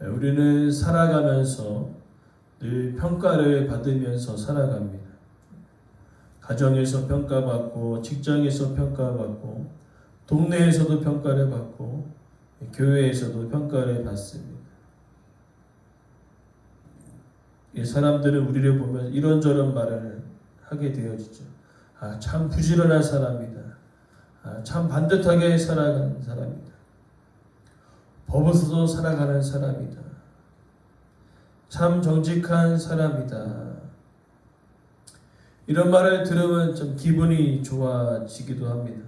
우리는 살아가면서 늘 평가를 받으면서 살아갑니다. 가정에서 평가받고, 직장에서 평가받고, 동네에서도 평가를 받고, 교회에서도 평가를 받습니다. 사람들은 우리를 보면 이런저런 말을 하게 되어지죠. 참 부지런한 사람이다. 참 반듯하게 살아가는 사람이다. 법에서도 살아가는 사람이다. 참 정직한 사람이다. 이런 말을 들으면 좀 기분이 좋아지기도 합니다.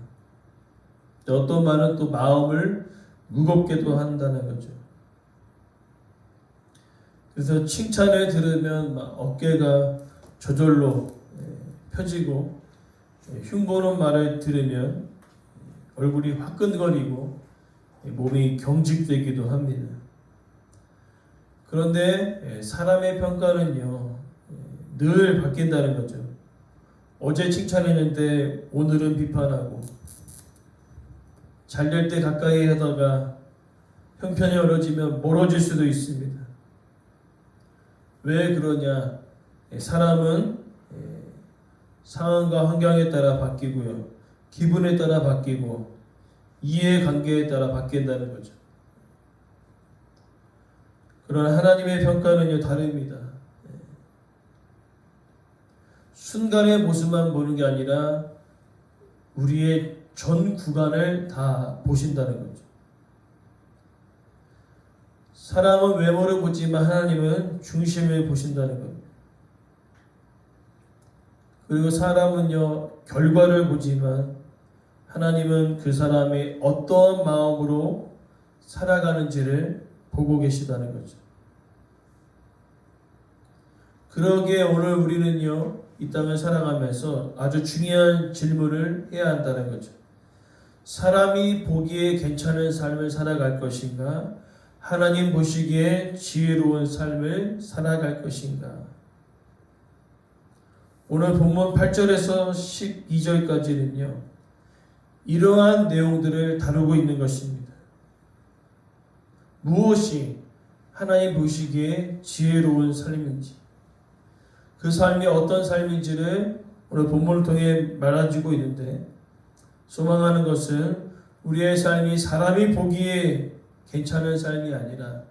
어떤 말은 또 마음을 무겁게도 한다는 거죠. 그래서 칭찬을 들으면 막 어깨가 저절로 펴지고, 흉보는 말을 들으면 얼굴이 화끈거리고 몸이 경직되기도 합니다. 그런데 사람의 평가는요, 늘 바뀐다는 거죠. 어제 칭찬했는데 오늘은 비판하고, 잘 될 때 가까이 하다가 형편이 어려지면 멀어질 수도 있습니다. 왜 그러냐? 사람은 상황과 환경에 따라 바뀌고요, 기분에 따라 바뀌고, 이해관계에 따라 바뀐다는 거죠. 그러나 하나님의 평가는요, 다릅니다. 순간의 모습만 보는 게 아니라 우리의 전 구간을 다 보신다는 거죠. 사람은 외모를 보지만 하나님은 중심을 보신다는 겁니다. 그리고 사람은요, 결과를 보지만 하나님은 그 사람이 어떤 마음으로 살아가는지를 보고 계시다는 거죠. 그러기에 오늘 우리는요, 이 땅을 살아가면서 아주 중요한 질문을 해야 한다는 거죠. 사람이 보기에 괜찮은 삶을 살아갈 것인가? 하나님 보시기에 지혜로운 삶을 살아갈 것인가? 오늘 본문 8절에서 12절까지는요, 이러한 내용들을 다루고 있는 것입니다. 무엇이 하나님 보시기에 지혜로운 삶인지, 그 삶이 어떤 삶인지를 오늘 본문을 통해 말해주고 있는데, 소망하는 것은 우리의 삶이 사람이 보기에 괜찮은 삶이 아니라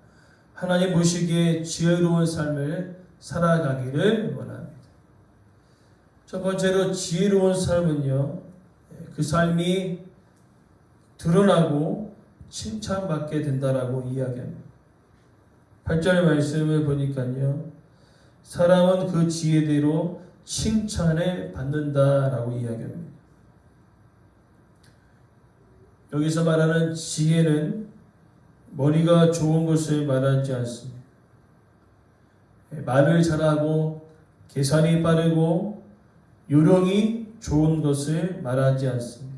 하나님 보시기에 지혜로운 삶을 살아가기를 원합니다. 첫 번째로 지혜로운 삶은요, 그 삶이 드러나고 칭찬받게 된다라고 이야기합니다. 8절의 말씀을 보니까요, 사람은 그 지혜대로 칭찬을 받는다라고 이야기합니다. 여기서 말하는 지혜는 머리가 좋은 것을 말하지 않습니다. 말을 잘하고 계산이 빠르고 요령이 좋은 것을 말하지 않습니다.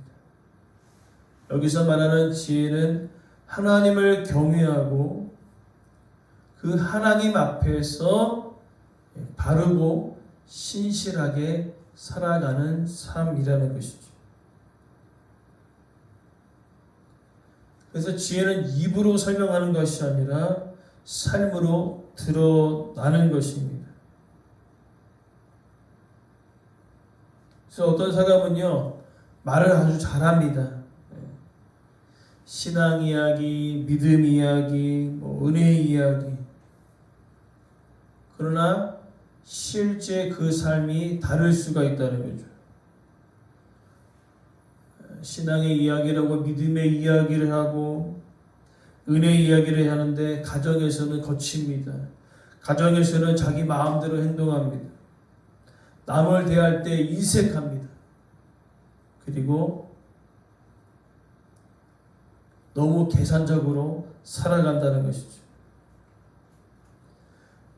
여기서 말하는 지혜는 하나님을 경외하고 그 하나님 앞에서 바르고 신실하게 살아가는 삶이라는 것이죠. 그래서 지혜는 입으로 설명하는 것이 아니라 삶으로 드러나는 것입니다. 그래서 어떤 사람은요, 말을 아주 잘합니다. 신앙 이야기, 믿음 이야기, 은혜 이야기. 그러나 실제 그 삶이 다를 수가 있다는 거죠. 신앙의 이야기를 하고 믿음의 이야기를 하고 은혜 이야기를 하는데 가정에서는 거칩니다. 가정에서는 자기 마음대로 행동합니다. 남을 대할 때 인색합니다. 그리고 너무 계산적으로 살아간다는 것이죠.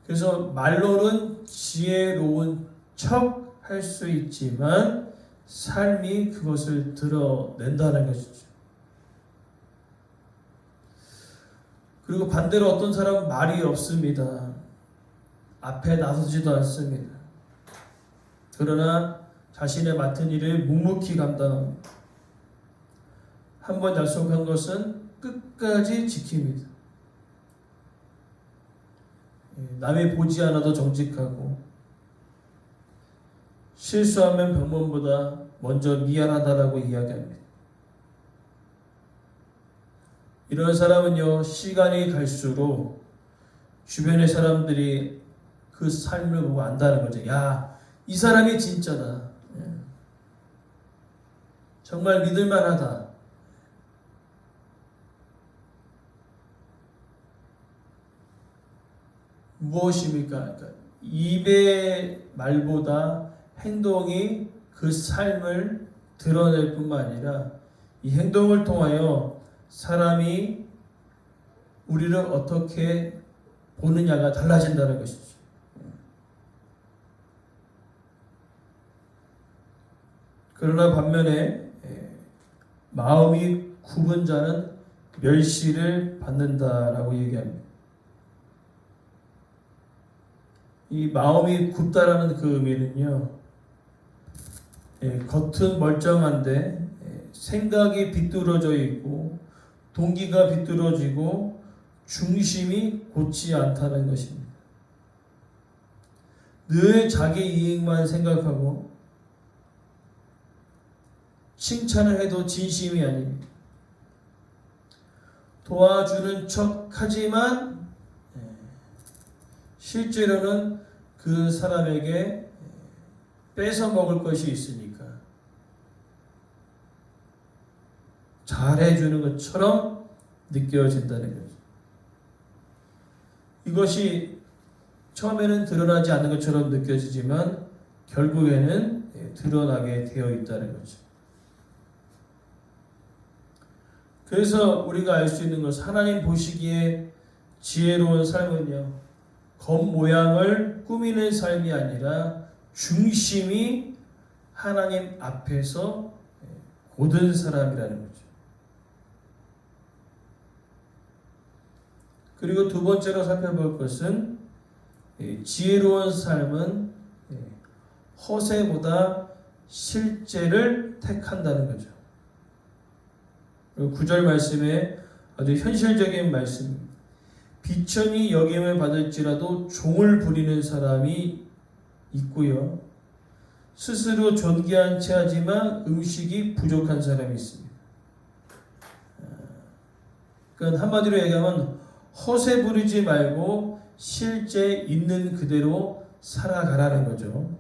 그래서 말로는 지혜로운 척 할 수 있지만 삶이 그것을 드러낸다는 것이죠. 그리고 반대로 어떤 사람은 말이 없습니다. 앞에 나서지도 않습니다. 그러나 자신의 맡은 일을 묵묵히 감당합니다. 한번 약속한 것은 끝까지 지킵니다. 남이 보지 않아도 정직하고 실수하면 병문보다 먼저 미안하다라고 이야기합니다. 이런 사람은요, 시간이 갈수록 주변의 사람들이 그 삶을 보고 안다는 거죠. 야, 이 사람이 진짜다. 정말 믿을만하다. 무엇입니까? 그러니까 입의 말보다 행동이 그 삶을 드러낼 뿐만 아니라 이 행동을 통하여 사람이 우리를 어떻게 보느냐가 달라진다는 것이죠. 그러나 반면에 마음이 굽은 자는 멸시를 받는다라고 얘기합니다. 이 마음이 굽다라는 그 의미는요, 겉은 멀쩡한데 생각이 비뚤어져 있고 동기가 비뚤어지고 중심이 곧지 않다는 것입니다. 늘 자기 이익만 생각하고 칭찬을 해도 진심이 아닙니다. 도와주는 척 하지만 실제로는 그 사람에게 뺏어 먹을 것이 있으니까 잘해주는 것처럼 느껴진다는 거죠. 이것이 처음에는 드러나지 않는 것처럼 느껴지지만 결국에는 드러나게 되어 있다는 거죠. 그래서 우리가 알 수 있는 것은 하나님 보시기에 지혜로운 삶은요, 겉모양을 꾸미는 삶이 아니라 중심이 하나님 앞에서 고든 사람이라는 거죠. 그리고 두 번째로 살펴볼 것은 지혜로운 삶은 허세보다 실제를 택한다는 거죠. 그리고 9절 말씀에 아주 현실적인 말씀입니다. 비천이 여김을 받을지라도 종을 부리는 사람이 있고요. 스스로 존귀한 채 하지만 음식이 부족한 사람이 있습니다. 그러니까 한마디로 얘기하면 허세 부리지 말고 실제 있는 그대로 살아가라는 거죠.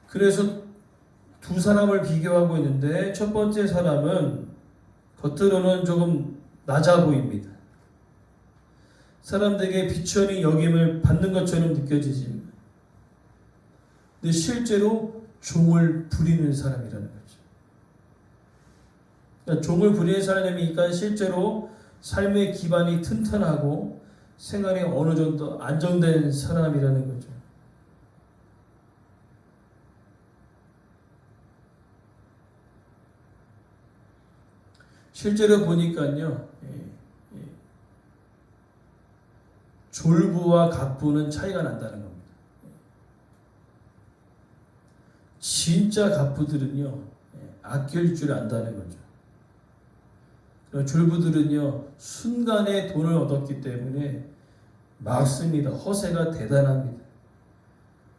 그래서 두 사람을 비교하고 있는데 첫 번째 사람은 겉으로는 조금 낮아 보입니다. 사람들에게 비천히 여김을 받는 것처럼 느껴지지만 근데 실제로 종을 부리는 사람이라는 거죠. 그러니까 종을 부리는 사람이니까 실제로 삶의 기반이 튼튼하고 생활이 어느 정도 안정된 사람이라는 거죠. 실제로 보니까요, 졸부와 갑부는 차이가 난다는 겁니다. 진짜 갑부들은요, 아낄 줄 안다는 거죠. 졸부들은요, 순간에 돈을 얻었기 때문에 막 씁니다. 허세가 대단합니다.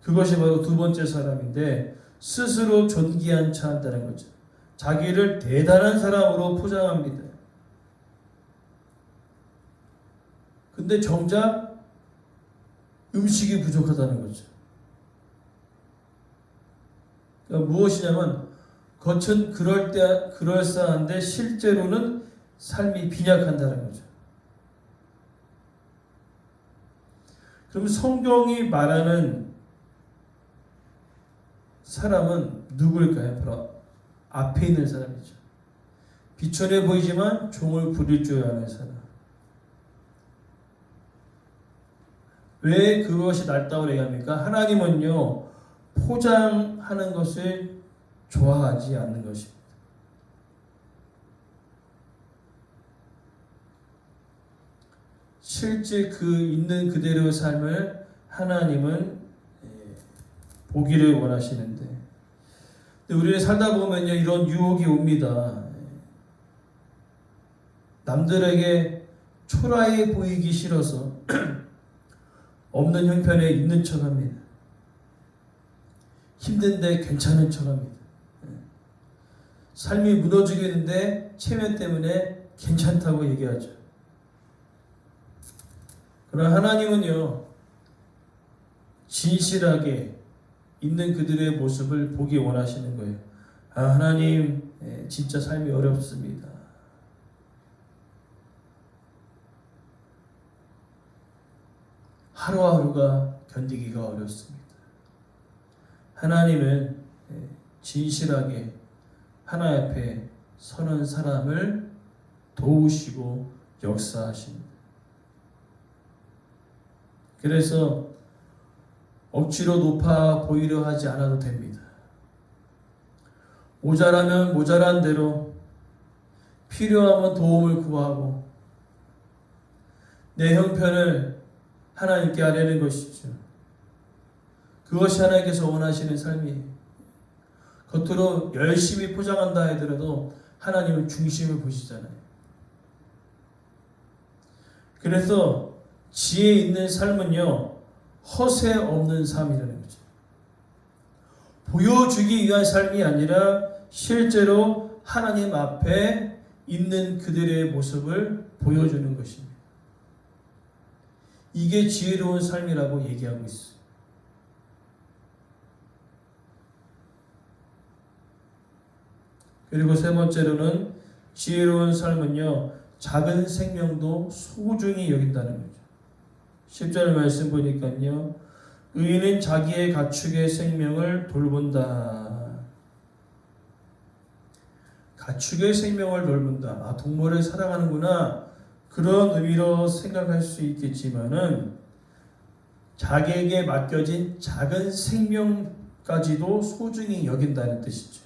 그것이 바로 두 번째 사람인데 스스로 존귀한 차 한다는 거죠. 자기를 대단한 사람으로 포장합니다. 근데 정작 음식이 부족하다는 거죠. 그러니까 무엇이냐면 겉은 그럴싸한데 실제로는 삶이 빈약한다는 거죠. 그럼 성경이 말하는 사람은 누구일까요? 바로 앞에 있는 사람이죠. 비천해 보이지만 종을 부릴 줄 아는 사람. 왜 그것이 낫다고 얘기합니까? 하나님은요, 포장하는 것을 좋아하지 않는 것입니다. 실제 그 있는 그대로의 삶을 하나님은 보기를 원하시는데, 우리는 살다 보면요, 이런 유혹이 옵니다. 남들에게 초라해 보이기 싫어서 없는 형편에 있는 척합니다. 힘든데 괜찮은 척합니다. 삶이 무너지겠는데 체면 때문에 괜찮다고 얘기하죠. 그러나 하나님은요, 진실하게 있는 그들의 모습을 보기 원하시는 거예요. 아, 하나님, 진짜 삶이 어렵습니다. 하루하루가 견디기가 어렵습니다. 하나님은 진실하게 하나님 앞에 서는 사람을 도우시고 역사하십니다. 그래서 억지로 높아 보이려 하지 않아도 됩니다. 모자라면 모자란 대로, 필요하면 도움을 구하고 내 형편을 하나님께 아뢰는 것이죠. 그것이 하나님께서 원하시는 삶이에요. 겉으로 열심히 포장한다 하더라도 하나님은 중심을 보시잖아요. 그래서 지혜 있는 삶은요, 허세 없는 삶이라는 거죠. 보여주기 위한 삶이 아니라 실제로 하나님 앞에 있는 그들의 모습을 보여주는 것입니다. 이게 지혜로운 삶이라고 얘기하고 있어요. 그리고 세 번째로는 지혜로운 삶은요, 작은 생명도 소중히 여긴다는 거죠. 10절 말씀 보니까요, 의인은 자기의 가축의 생명을 돌본다. 가축의 생명을 돌본다. 아, 동물을 사랑하는구나. 그런 의미로 생각할 수 있겠지만은 자기에게 맡겨진 작은 생명까지도 소중히 여긴다는 뜻이죠.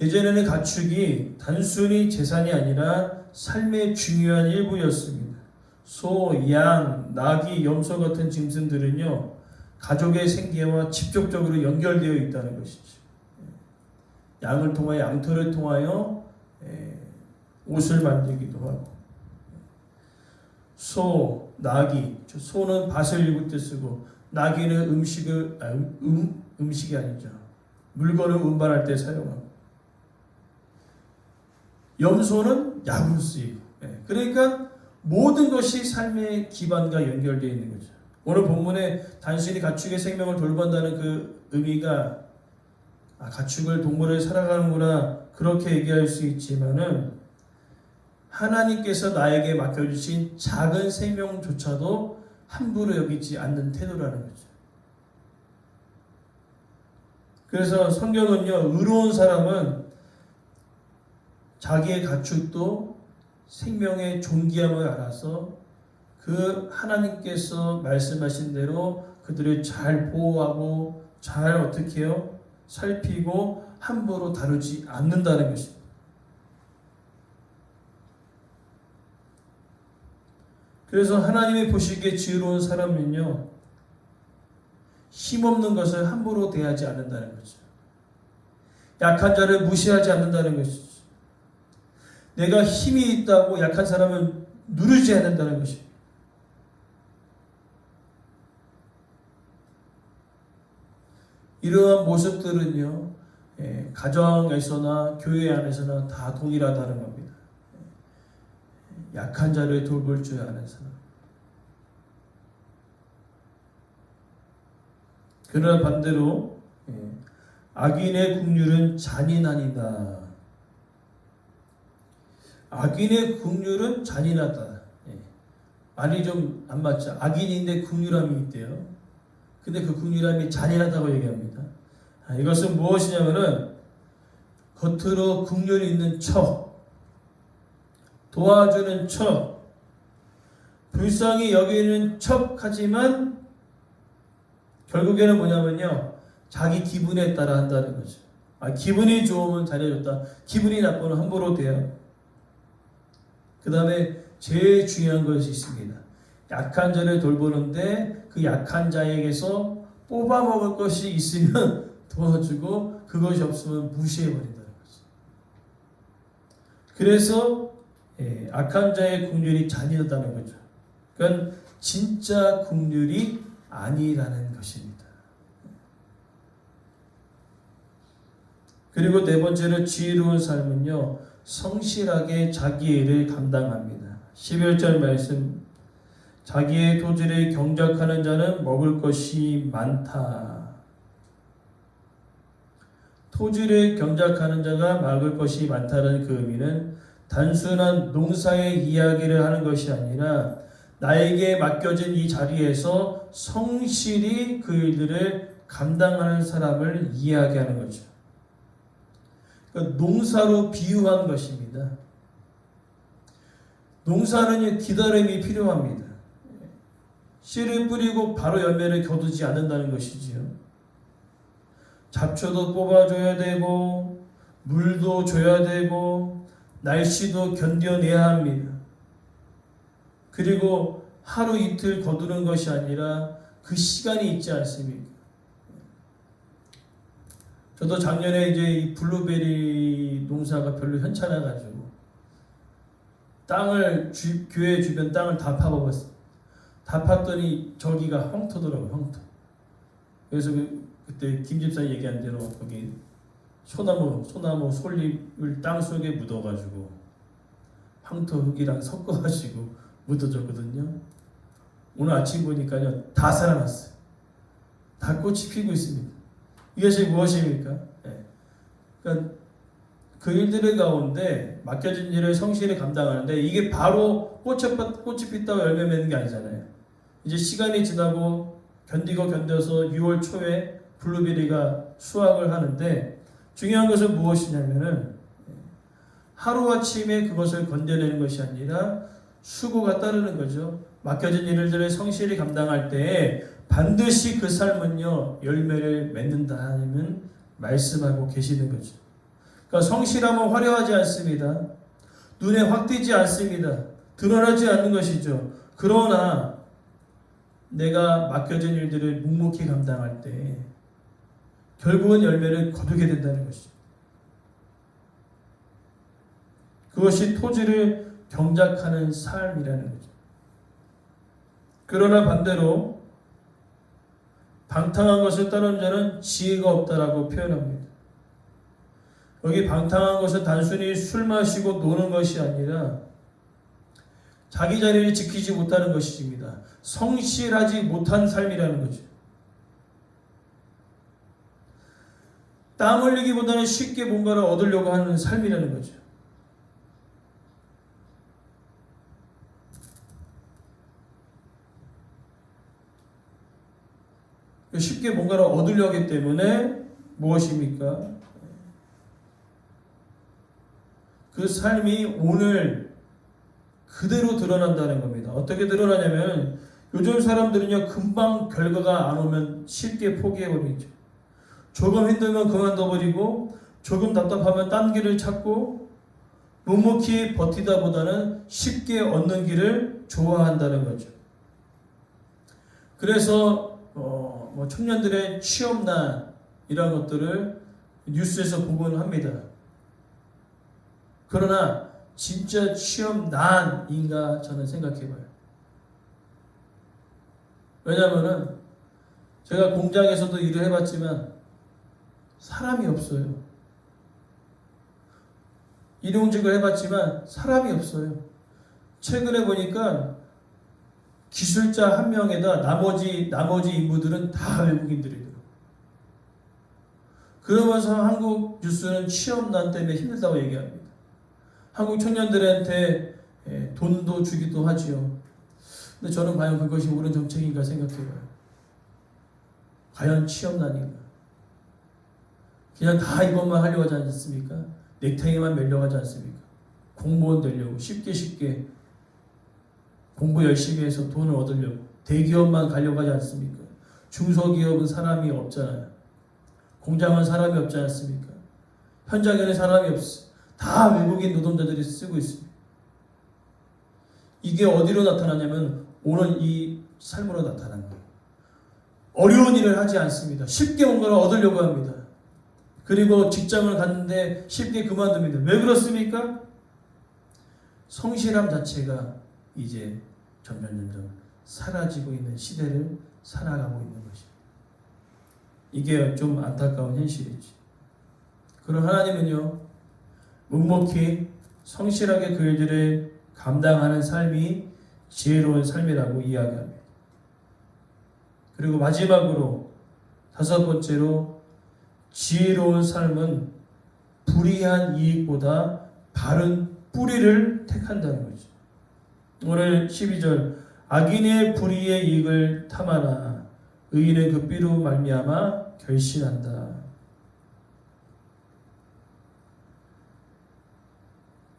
예전에는 가축이 단순히 재산이 아니라 삶의 중요한 일부였습니다. 소, 양, 나귀, 염소 같은 짐승들은요, 가족의 생계와 직접적으로 연결되어 있다는 것이죠. 양을 통하여, 양털을 통하여 옷을 만들기도 하고, 소, 나귀, 소는 밭을 일굴 때 쓰고, 나귀는 음식이 아니죠. 물건을 운반할 때 사용하고, 염소는 약으로 쓰이고. 그러니까 모든 것이 삶의 기반과 연결되어 있는 거죠. 오늘 본문에 단순히 가축의 생명을 돌본다는 그 의미가, 가축을, 동물을 살아가는구나, 그렇게 얘기할 수 있지만은 하나님께서 나에게 맡겨주신 작은 생명조차도 함부로 여기지 않는 태도라는 거죠. 그래서 성경은요, 의로운 사람은 자기의 가축도 생명의 존귀함을 알아서 그 하나님께서 말씀하신 대로 그들을 잘 보호하고 잘 어떻게 해요? 살피고 함부로 다루지 않는다는 것입니다. 그래서 하나님이 보시기에 지혜로운 사람은요, 힘없는 것을 함부로 대하지 않는다는 거죠. 약한 자를 무시하지 않는다는 것이죠. 내가 힘이 있다고 약한 사람을 누르지 않는다는 것입니다. 이러한 모습들은요, 가정에서나 교회 안에서나 다 동일하다는 겁니다. 약한 자를 돌볼 줄 아는 사람. 그러나 반대로 악인의 긍휼은 잔인하니라. 악인의 긍휼은 잔인하다. 말이 좀 안 맞죠. 악인인데 긍휼함이 있대요. 근데 그 긍휼함이 잔인하다고 얘기합니다. 이것은 무엇이냐면은 겉으로 긍휼이 있는 척, 도와주는 척, 불쌍히 여기는 척 하지만 결국에는 뭐냐면요, 자기 기분에 따라 한다는 거죠. 기분이 좋으면 잘해줬다, 기분이 나쁘면 함부로 돼요. 그 다음에 제일 중요한 것이 있습니다. 약한 자를 돌보는데 그 약한 자에게서 뽑아먹을 것이 있으면 도와주고 그것이 없으면 무시해버린다는 거죠. 그래서 악한 자의 긍휼이 잔인하다는 거죠. 그건 진짜 긍휼이 아니라는 것입니다. 그리고 네 번째로 지혜로운 삶은요, 성실하게 자기의 일을 감당합니다. 11절 말씀, 자기의 토지를 경작하는 자는 먹을 것이 많다. 토지를 경작하는 자가 먹을 것이 많다는 그 의미는 단순한 농사의 이야기를 하는 것이 아니라 나에게 맡겨진 이 자리에서 성실히 그 일들을 감당하는 사람을 이야기하는 거죠. 그러니까 농사로 비유한 것입니다. 농사는 기다림이 필요합니다. 씨를 뿌리고 바로 열매를 거두지 않는다는 것이지요. 잡초도 뽑아줘야 되고 물도 줘야 되고 날씨도 견뎌내야 합니다. 그리고 하루 이틀 거두는 것이 아니라 그 시간이 있지 않습니까? 저도 작년에 이제 이 블루베리 농사가 별로 현찮아가지고 교회 주변 땅을 다 파먹었어요. 다 팠더니 저기가 황토더라고요, 황토. 그래서 그때 김 집사 얘기한 대로 거기 소나무 솔잎을 땅 속에 묻어가지고 황토 흙이랑 섞어가지고 묻어줬거든요. 오늘 아침 보니까요, 다 살아났어요. 다 꽃이 피고 있습니다. 이것이 무엇입니까? 그러니까 그 일들의 가운데 맡겨진 일을 성실히 감당하는데 이게 바로 꽃이 피다고 열매 맺는 게 아니잖아요. 이제 시간이 지나고 견뎌서 6월 초에 블루베리가 수확을 하는데 중요한 것은 무엇이냐면은 하루아침에 그것을 건져내는 것이 아니라 수고가 따르는 거죠. 맡겨진 일들을 성실히 감당할 때에 반드시 그 삶은요, 열매를 맺는다는 말씀하고 계시는 거죠. 그러니까 성실함은 화려하지 않습니다. 눈에 확 띄지 않습니다. 드러나지 않는 것이죠. 그러나 내가 맡겨진 일들을 묵묵히 감당할 때 결국은 열매를 거두게 된다는 것이죠. 그것이 토지를 경작하는 삶이라는 거죠. 그러나 반대로 방탕한 것을 따르는 자는 지혜가 없다라고 표현합니다. 여기 방탕한 것은 단순히 술 마시고 노는 것이 아니라 자기 자리를 지키지 못하는 것입니다. 성실하지 못한 삶이라는 거죠. 땀 흘리기보다는 쉽게 뭔가를 얻으려고 하는 삶이라는 거죠. 쉽게 뭔가를 얻으려고 하기 때문에 무엇입니까? 그 삶이 오늘 그대로 드러난다는 겁니다. 어떻게 드러나냐면 요즘 사람들은요, 금방 결과가 안 오면 쉽게 포기해버리죠. 조금 힘들면 그만둬버리고 조금 답답하면 딴 길을 찾고 묵묵히 버티다 보다는 쉽게 얻는 길을 좋아한다는 거죠. 그래서 청년들의 취업난 이런 것들을 뉴스에서 보곤 합니다. 그러나 진짜 취업난인가 저는 생각해봐요. 왜냐하면 제가 공장에서도 일을 해봤지만 사람이 없어요. 일용직을 해봤지만 사람이 없어요. 최근에 보니까 기술자 한 명에다 나머지 인부들은 다 외국인들이더라고요. 그러면서 한국 뉴스는 취업난 때문에 힘들다고 얘기합니다. 한국 청년들한테 돈도 주기도 하지요. 근데 저는 과연 그것이 옳은 정책인가 생각해봐요. 과연 취업난인가? 그냥 다 이것만 하려고 하지 않습니까? 넥타이만 매려고 하지 않습니까? 공무원 되려고 쉽게 공부 열심히 해서 돈을 얻으려고 대기업만 가려고 하지 않습니까? 중소기업은 사람이 없잖아요. 공장은 사람이 없지 않습니까? 현장에는 사람이 없어. 다 외국인 노동자들이 쓰고 있습니다. 이게 어디로 나타나냐면 오늘 이 삶으로 나타나는 거예요. 어려운 일을 하지 않습니다. 쉽게 뭔가를 얻으려고 합니다. 그리고 직장을 갔는데 쉽게 그만둡니다. 왜 그렇습니까? 성실함 자체가 이제 점점 사라지고 있는 시대를 살아가고 있는 것입니다. 이게 좀 안타까운 현실이지. 그럼 하나님은요, 묵묵히 성실하게 그 일들을 감당하는 삶이 지혜로운 삶이라고 이야기합니다. 그리고 마지막으로 5번째로, 지혜로운 삶은 불이한 이익보다 바른 뿌리를 택한다는 거죠. 오늘 12절, 악인의 불의의 이익을 탐하나 의인은 그 삐로 말미암아 결실한다.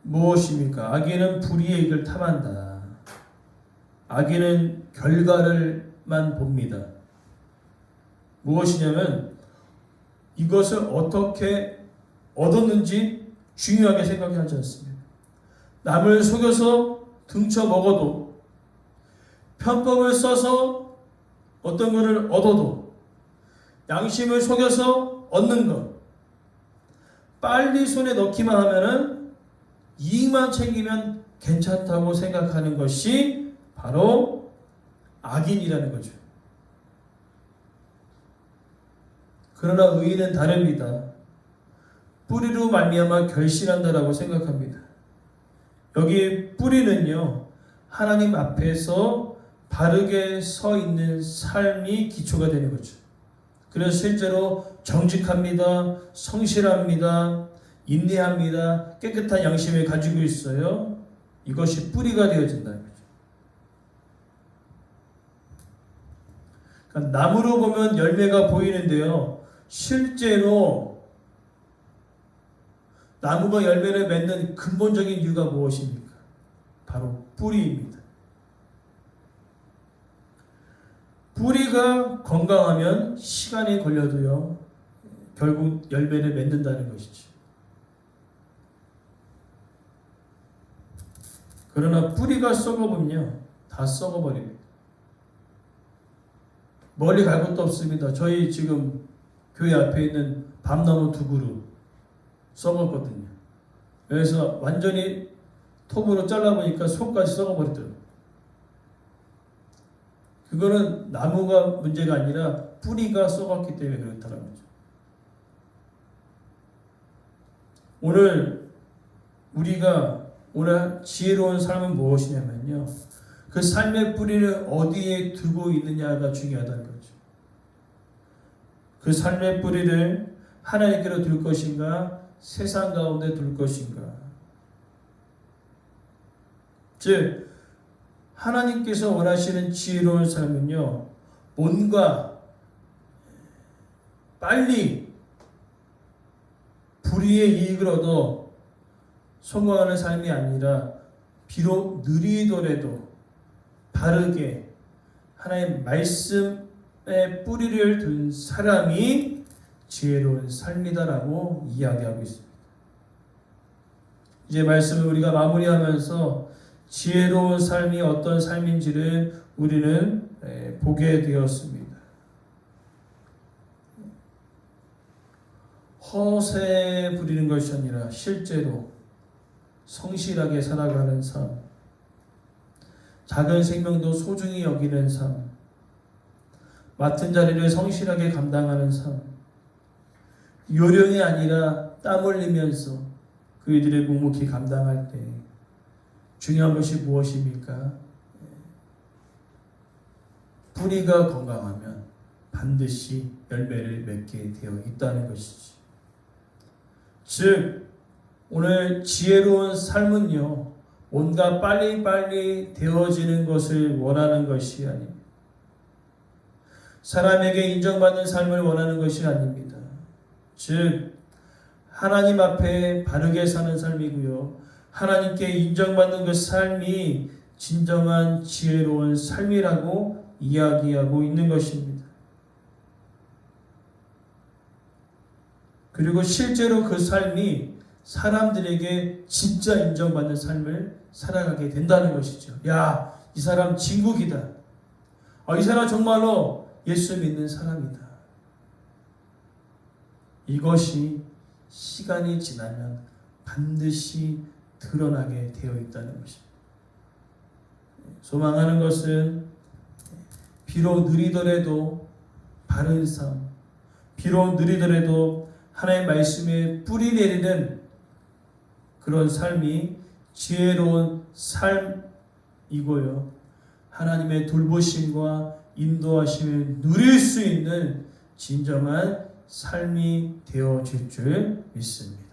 무엇입니까? 악인은 불의의 이익을 탐한다. 악인은 결과를만 봅니다. 무엇이냐면 이것을 어떻게 얻었는지 중요하게 생각하지 않습니다. 남을 속여서 등쳐 먹어도, 편법을 써서 어떤 것을 얻어도, 양심을 속여서 얻는 것, 빨리 손에 넣기만 하면은 이익만 챙기면 괜찮다고 생각하는 것이 바로 악인이라는 거죠. 그러나 의인은 다릅니다. 뿌리로 말미암아 결실한다라고 생각합니다. 여기 뿌리는요, 하나님 앞에서 바르게 서 있는 삶이 기초가 되는 거죠. 그래서 실제로 정직합니다, 성실합니다, 인내합니다, 깨끗한 양심을 가지고 있어요. 이것이 뿌리가 되어진다는 거죠. 그러니까 나무로 보면 열매가 보이는데요, 실제로 나무가 열매를 맺는 근본적인 이유가 무엇입니까? 바로 뿌리입니다. 뿌리가 건강하면 시간이 걸려도요, 결국 열매를 맺는다는 것이죠. 그러나 뿌리가 썩어보면요, 다 썩어버립니다. 멀리 갈 것도 없습니다. 저희 지금 교회 앞에 있는 밤나무 2그루 썩었거든요. 그래서 완전히 톱으로 잘라보니까 속까지 썩어버리더라고요. 그거는 나무가 문제가 아니라 뿌리가 썩었기 때문에 그렇다는 거죠. 오늘 우리가 오늘 지혜로운 삶은 무엇이냐면요, 그 삶의 뿌리를 어디에 두고 있느냐가 중요하다는 거죠. 그 삶의 뿌리를 하나님께로 둘 것인가, 세상 가운데 둘 것인가. 즉 하나님께서 원하시는 지혜로운 삶은요, 뭔가 빨리 불의의 이익을 얻어 성공하는 삶이 아니라 비록 느리더라도 바르게 하나님의 말씀에 뿌리를 둔 사람이 지혜로운 삶이다라고 이야기하고 있습니다. 이제 말씀을 우리가 마무리하면서 지혜로운 삶이 어떤 삶인지를 우리는 보게 되었습니다. 허세 부리는 것이 아니라 실제로 성실하게 살아가는 삶, 작은 생명도 소중히 여기는 삶, 맡은 자리를 성실하게 감당하는 삶, 요령이 아니라 땀 흘리면서 그 일들을 묵묵히 감당할 때 중요한 것이 무엇입니까? 뿌리가 건강하면 반드시 열매를 맺게 되어 있다는 것이지. 즉 오늘 지혜로운 삶은요, 뭔가 빨리빨리 되어지는 것을 원하는 것이 아닙니다. 사람에게 인정받는 삶을 원하는 것이 아닙니다. 즉 하나님 앞에 바르게 사는 삶이고요, 하나님께 인정받는 그 삶이 진정한 지혜로운 삶이라고 이야기하고 있는 것입니다. 그리고 실제로 그 삶이 사람들에게 진짜 인정받는 삶을 살아가게 된다는 것이죠. 야, 이 사람 진국이다. 이 사람 정말로 예수 믿는 사람이다. 이것이 시간이 지나면 반드시 드러나게 되어 있다는 것입니다. 소망하는 것은 비록 느리더라도 바른 삶, 비록 느리더라도 하나님의 말씀에 뿌리 내리는 그런 삶이 지혜로운 삶이고요. 하나님의 돌보심과 인도하심을 누릴 수 있는 진정한 삶이 되어질 줄 믿습니다.